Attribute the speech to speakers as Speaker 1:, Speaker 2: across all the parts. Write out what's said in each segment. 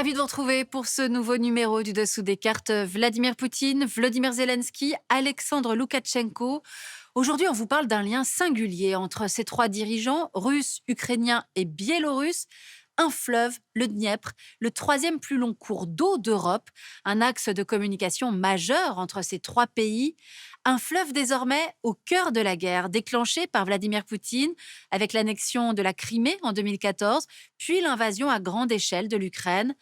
Speaker 1: Ravi de vous retrouver pour ce nouveau numéro du Dessous des cartes. Vladimir Poutine, Volodymyr Zelensky, Alexandre Loukachenko. Aujourd'hui, on vous parle d'un lien singulier entre ces trois dirigeants, russes, ukrainiens et biélorusses. Un fleuve, le Dniepr, le troisième plus long cours d'eau d'Europe, un axe de communication majeur entre ces trois pays. Un fleuve désormais au cœur de la guerre, déclenchée par Vladimir Poutine avec l'annexion de la Crimée en 2014, puis l'invasion à grande échelle de l'Ukraine.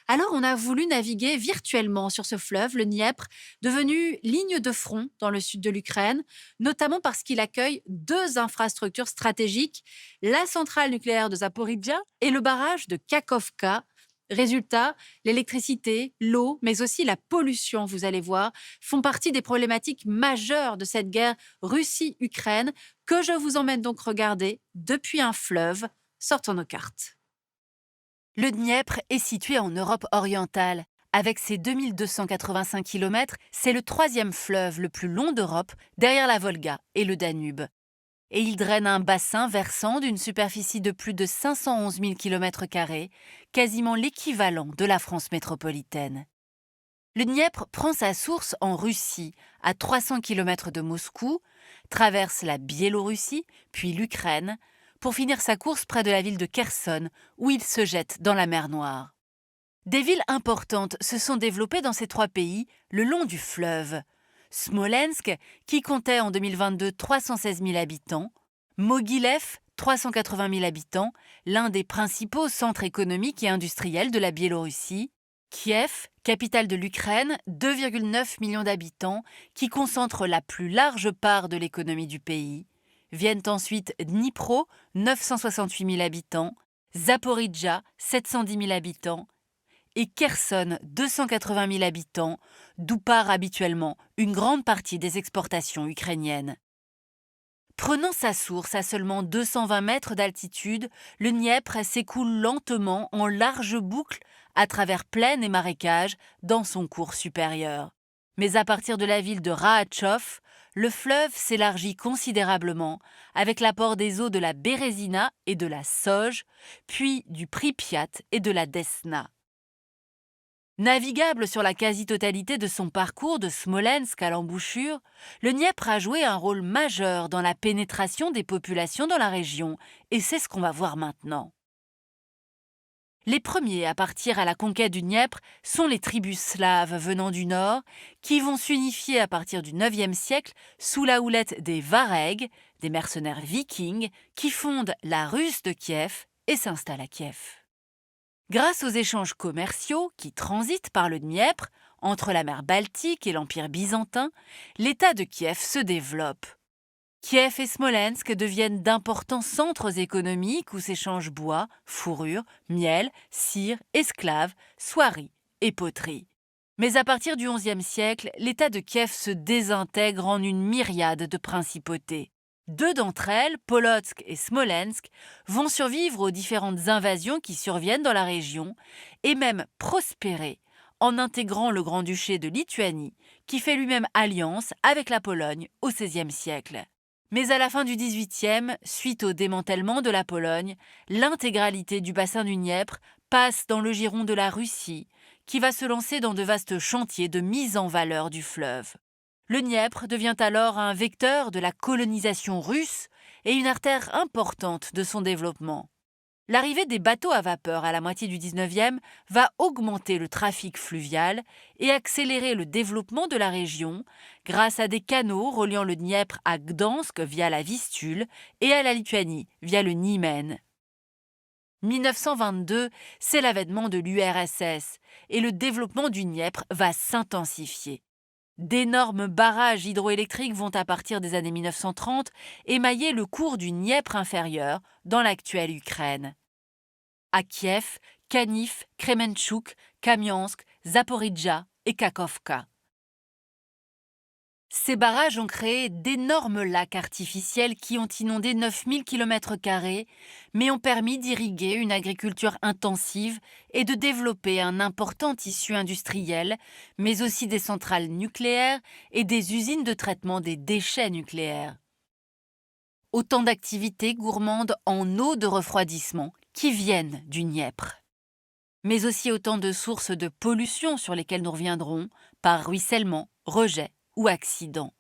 Speaker 1: Alors on a voulu naviguer virtuellement sur ce fleuve, le Dniepr, devenu ligne de front dans le sud de l'Ukraine, notamment parce qu'il accueille deux infrastructures stratégiques, la centrale nucléaire de Zaporizhzhia et le barrage de Kakhovka. Résultat, l'électricité, l'eau, mais aussi la pollution, vous allez voir, font partie des problématiques majeures de cette guerre Russie-Ukraine que je vous emmène donc regarder depuis un fleuve. Sortons nos cartes. Le Dniepr est situé en Europe orientale. Avec ses 2285 km, c'est le troisième fleuve le plus long d'Europe, derrière la Volga et le Danube. Et il draine un bassin versant d'une superficie de plus de 511 000 km², quasiment l'équivalent de la France métropolitaine. Le Dniepr prend sa source en Russie, à 300 km de Moscou, traverse la Biélorussie, puis l'Ukraine, pour finir sa course près de la ville de Kherson, où il se jette dans la mer Noire. Des villes importantes se sont développées dans ces trois pays le long du fleuve. Smolensk, qui comptait en 2022 316 000 habitants, Mogilev, 380 000 habitants, l'un des principaux centres économiques et industriels de la Biélorussie, Kiev, capitale de l'Ukraine, 2,9 millions d'habitants, qui concentre la plus large part de l'économie du pays. Viennent ensuite Dnipro, 968 000 habitants, Zaporizhzhia, 710 000 habitants, et Kherson, 280 000 habitants, d'où part habituellement une grande partie des exportations ukrainiennes. Prenant sa source à seulement 220 mètres d'altitude, le Dniepr s'écoule lentement en large boucle à travers plaines et marécages dans son cours supérieur. Mais à partir de la ville de Rahatchov, le fleuve s'élargit considérablement avec l'apport des eaux de la Bérésina et de la Soj, puis du Pripyat et de la Desna. Navigable sur la quasi-totalité de son parcours de Smolensk à l'embouchure, le Dniepr a joué un rôle majeur dans la pénétration des populations dans la région, et c'est ce qu'on va voir maintenant. Les premiers à partir à la conquête du Dniepr sont les tribus slaves venant du nord, qui vont s'unifier à partir du IXe siècle sous la houlette des Varegs, des mercenaires vikings, qui fondent la Russe de Kiev et s'installent à Kiev. Grâce aux échanges commerciaux qui transitent par le Dniepr, entre la mer Baltique et l'Empire byzantin, l'État de Kiev se développe. Kiev et Smolensk deviennent d'importants centres économiques où s'échangent bois, fourrure, miel, cire, esclaves, soieries et poteries. Mais à partir du XIe siècle, l'État de Kiev se désintègre en une myriade de principautés. Deux d'entre elles, Polotsk et Smolensk, vont survivre aux différentes invasions qui surviennent dans la région et même prospérer en intégrant le Grand-Duché de Lituanie, qui fait lui-même alliance avec la Pologne au XVIe siècle. Mais à la fin du XVIIIe, suite au démantèlement de la Pologne, l'intégralité du bassin du Dniepr passe dans le giron de la Russie, qui va se lancer dans de vastes chantiers de mise en valeur du fleuve. Le Dniepr devient alors un vecteur de la colonisation russe et une artère importante de son développement. L'arrivée des bateaux à vapeur à la moitié du XIXe va augmenter le trafic fluvial et accélérer le développement de la région grâce à des canaux reliant le Dniepr à Gdansk via la Vistule et à la Lituanie via le Niemen. 1922, c'est l'avènement de l'URSS et le développement du Dniepr va s'intensifier. D'énormes barrages hydroélectriques vont à partir des années 1930 émailler le cours du Dniepr inférieur dans l'actuelle Ukraine. À Kiev, Kaniv, Kremenchuk, Kamiansk, Zaporizhzhia et Kakhovka. Ces barrages ont créé d'énormes lacs artificiels qui ont inondé 9000 km², mais ont permis d'irriguer une agriculture intensive et de développer un important tissu industriel, mais aussi des centrales nucléaires et des usines de traitement des déchets nucléaires. Autant d'activités gourmandes en eau de refroidissement qui viennent du Dniepr. mais aussi autant de sources de pollution sur lesquelles nous reviendrons, par ruissellement, rejet ou accident.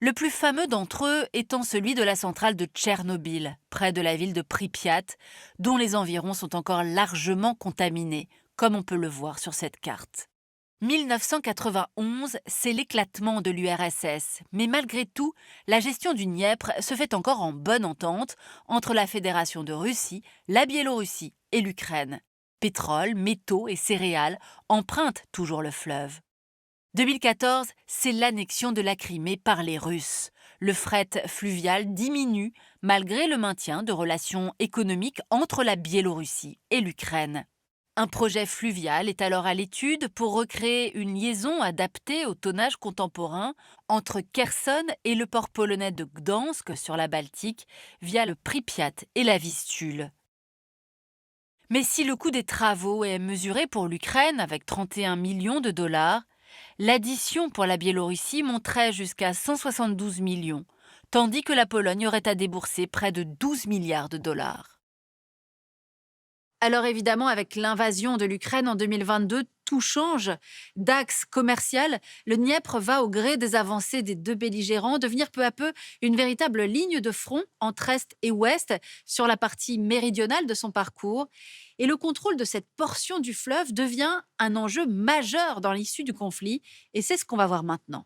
Speaker 1: Le plus fameux d'entre eux étant celui de la centrale de Tchernobyl, près de la ville de Pripyat, dont les environs sont encore largement contaminés, comme on peut le voir sur cette carte. 1991, c'est l'éclatement de l'URSS, mais malgré tout, la gestion du Dniepr se fait encore en bonne entente entre la Fédération de Russie, la Biélorussie et l'Ukraine. Pétrole, métaux et céréales empruntent toujours le fleuve. 2014, c'est l'annexion de la Crimée par les Russes. Le fret fluvial diminue malgré le maintien de relations économiques entre la Biélorussie et l'Ukraine. Un projet fluvial est alors à l'étude pour recréer une liaison adaptée au tonnage contemporain entre Kherson et le port polonais de Gdansk sur la Baltique via le Pripyat et la Vistule. Mais si le coût des travaux est mesuré pour l'Ukraine avec 31 millions de dollars, l'addition pour la Biélorussie monterait jusqu'à 172 millions, tandis que la Pologne aurait à débourser près de 12 milliards de dollars. Alors évidemment, avec l'invasion de l'Ukraine en 2022, tout change. D'axe commercial, le Dniepr va au gré des avancées des deux belligérants devenir peu à peu une véritable ligne de front entre Est et Ouest sur la partie méridionale de son parcours. Et le contrôle de cette portion du fleuve devient un enjeu majeur dans l'issue du conflit. Et c'est ce qu'on va voir maintenant.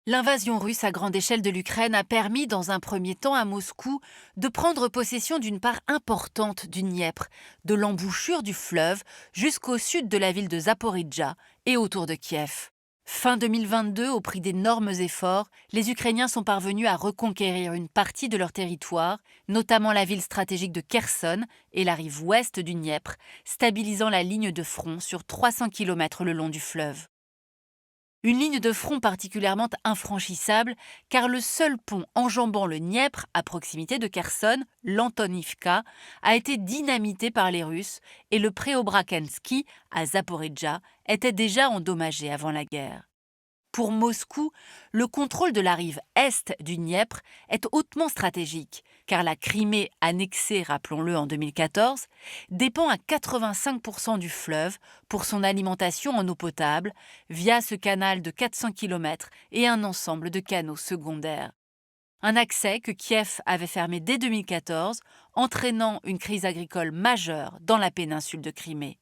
Speaker 1: L'invasion russe à grande échelle de l'Ukraine a permis, dans un premier temps à Moscou, de prendre possession d'une part importante du Dniepr, de l'embouchure du fleuve jusqu'au sud de la ville de Zaporijjia et autour de Kiev. Fin 2022, au prix d'énormes efforts, les Ukrainiens sont parvenus à reconquérir une partie de leur territoire, notamment la ville stratégique de Kherson et la rive ouest du Dniepr, stabilisant la ligne de front sur 300 km le long du fleuve. Une ligne de front particulièrement infranchissable, car le seul pont enjambant le Dniepr à proximité de Kherson, l'Antonivka, a été dynamité par les Russes et le Preobrazhensky, à Zaporijjia, était déjà endommagé avant la guerre. Pour Moscou, le contrôle de la rive est du Dniepr est hautement stratégique, car la Crimée, annexée, rappelons-le, en 2014, dépend à 85% du fleuve pour son alimentation en eau potable, via ce canal de 400 km et un ensemble de canaux secondaires. Un accès que Kiev avait fermé dès 2014, entraînant une crise agricole majeure dans la péninsule de Crimée.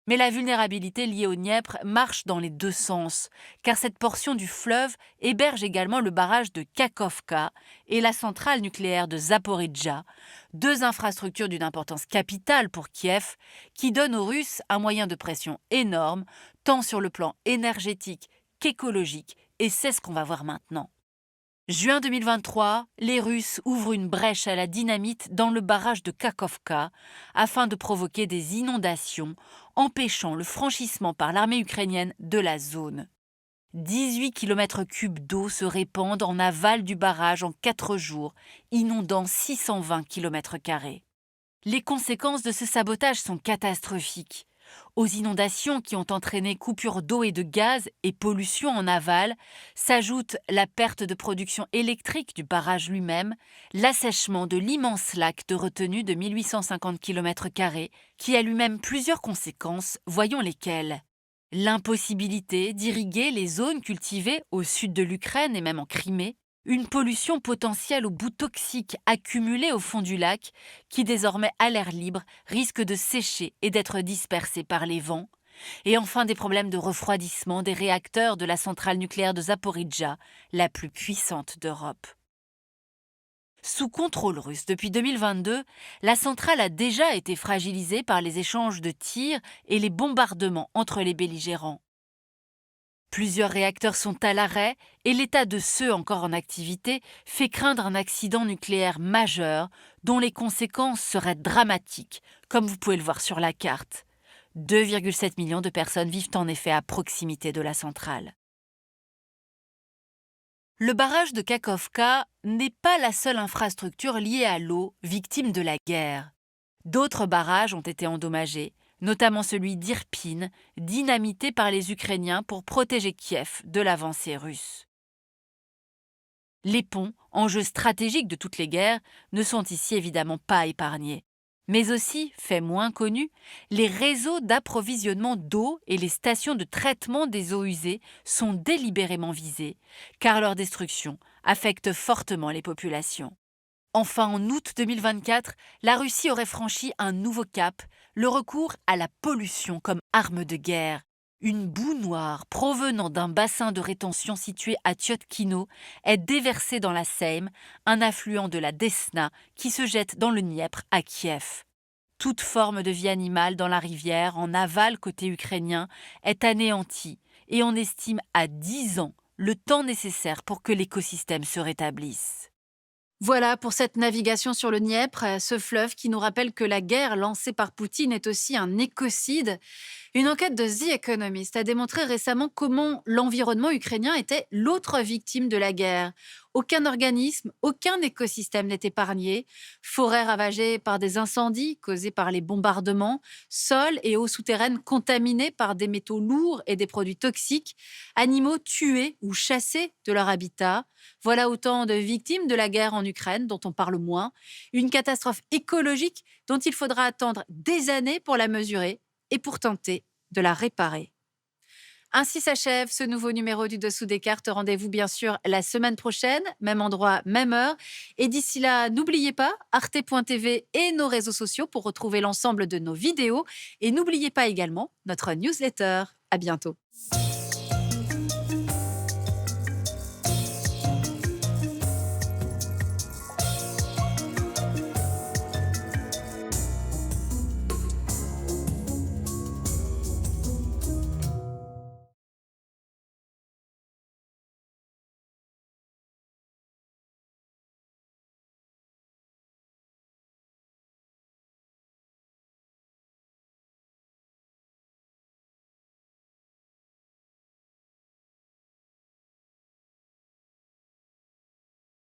Speaker 1: Mais la vulnérabilité liée au Dniepr marche dans les deux sens, car cette portion du fleuve héberge également le barrage de Kakhovka et la centrale nucléaire de Zaporijjia, deux infrastructures d'une importance capitale pour Kiev, qui donnent aux Russes un moyen de pression énorme, tant sur le plan énergétique qu'écologique, et c'est ce qu'on va voir maintenant. Juin 2023, les Russes ouvrent une brèche à la dynamite dans le barrage de Kakhovka afin de provoquer des inondations, empêchant le franchissement par l'armée ukrainienne de la zone. 18 km3 d'eau se répandent en aval du barrage en 4 jours, inondant 620 km². Les conséquences de ce sabotage sont catastrophiques. Aux inondations qui ont entraîné coupures d'eau et de gaz et pollution en aval, s'ajoute la perte de production électrique du barrage lui-même, l'assèchement de l'immense lac de retenue de 1850 km², qui a lui-même plusieurs conséquences, voyons lesquelles. L'impossibilité d'irriguer les zones cultivées au sud de l'Ukraine et même en Crimée, une pollution potentielle aux boues toxiques accumulées au fond du lac qui, désormais à l'air libre, risque de sécher et d'être dispersée par les vents. Et enfin des problèmes de refroidissement des réacteurs de la centrale nucléaire de Zaporijjia, la plus puissante d'Europe. Sous contrôle russe depuis 2022, la centrale a déjà été fragilisée par les échanges de tirs et les bombardements entre les belligérants. Plusieurs réacteurs sont à l'arrêt et l'état de ceux encore en activité fait craindre un accident nucléaire majeur dont les conséquences seraient dramatiques, comme vous pouvez le voir sur la carte. 2,7 millions de personnes vivent en effet à proximité de la centrale. Le barrage de Kakhovka n'est pas la seule infrastructure liée à l'eau victime de la guerre. D'autres barrages ont été endommagés, notamment celui d'Irpin, dynamité par les Ukrainiens pour protéger Kiev de l'avancée russe. Les ponts, enjeux stratégiques de toutes les guerres, ne sont ici évidemment pas épargnés.
Speaker 2: Mais aussi, fait moins connu, les réseaux d'approvisionnement d'eau et les stations de traitement des eaux usées sont délibérément visés, car leur destruction affecte fortement les populations. Enfin, en août 2024, la Russie aurait franchi un nouveau cap, le recours à la pollution comme arme de guerre. Une boue noire provenant d'un bassin de rétention situé à Tyotkino est déversée dans la Seym, un affluent de la Desna qui se jette dans le Dniepr à Kiev. Toute forme de vie animale dans la rivière, en aval côté ukrainien, est anéantie et on estime à 10 ans le temps nécessaire pour que l'écosystème se rétablisse.
Speaker 1: Voilà pour cette navigation sur le Dniepr, ce fleuve qui nous rappelle que la guerre lancée par Poutine est aussi un écocide. Une enquête de The Economist a démontré récemment comment l'environnement ukrainien était l'autre victime de la guerre. Aucun organisme, aucun écosystème n'est épargné. Forêts ravagées par des incendies causés par les bombardements, sols et eaux souterraines contaminés par des métaux lourds et des produits toxiques, animaux tués ou chassés de leur habitat. Voilà autant de victimes de la guerre en Ukraine dont on parle moins. Une catastrophe écologique dont il faudra attendre des années pour la mesurer et pour tenter de la réparer. Ainsi s'achève ce nouveau numéro du Dessous des cartes. Rendez-vous bien sûr la semaine prochaine, même endroit, même heure. Et d'ici là, n'oubliez pas arte.tv et nos réseaux sociaux pour retrouver l'ensemble de nos vidéos. Et n'oubliez pas également notre newsletter. À bientôt.